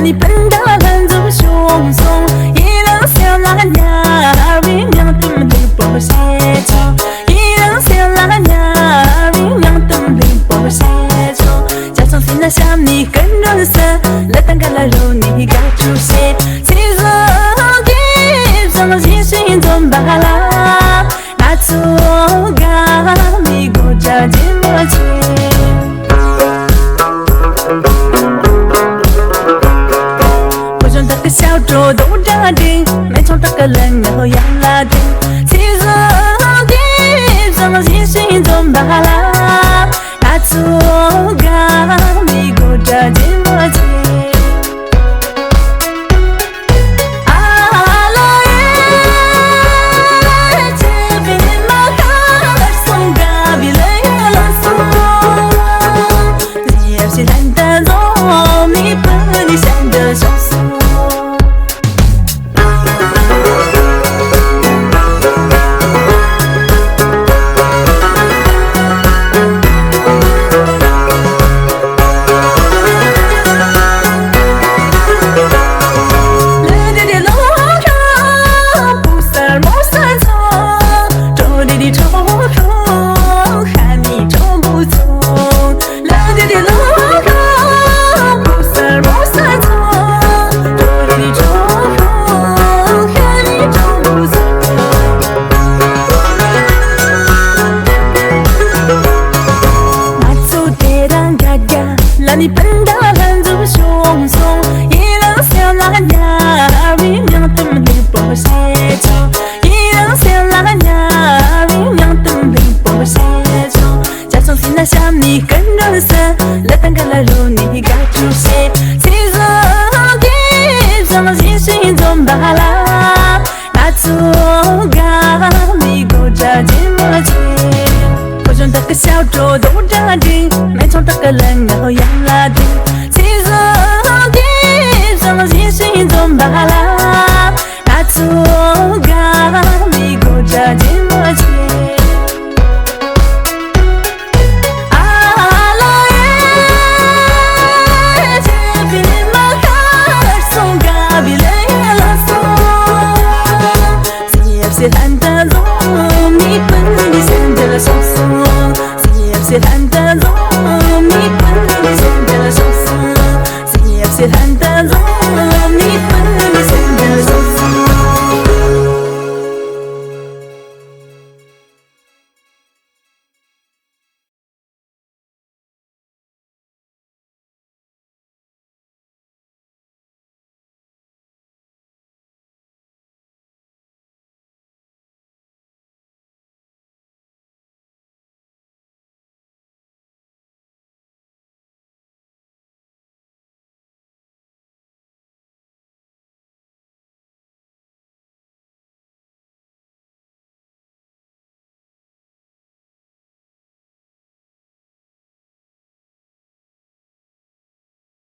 你笨到很走凶松，一人想拉nhà vì nhang tâm đi bỏ xe cho,一人想拉nhà vì nhang tâm đi bỏ xe cho,假装心那想你跟人生，来当个来肉你该出现，其实给什么心心中巴拉，那错嘎你过着寂寞情。小周都扎定，没从这个人然后养拉定，其实给什么心心中巴拉，那错嘎你过着寂寞情。你笨到很走凶松，一人想拉nhà vì nhang tâm đi bỏ xe cho,一人想拉nhà vì nhang tâm đi bỏ xe cho,假装心那想你跟人生，来当个来肉你该出现，其实给什么心心中巴拉，那错嘎你过着寂寞情。我想这个小周都扎定，没从这个人然后养拉定，其实给什么心心中巴拉，那错嘎你过着寂寞情。懒得走，你笨你现在了小松，谁懒得走，你笨你现在了小松，谁懒得走。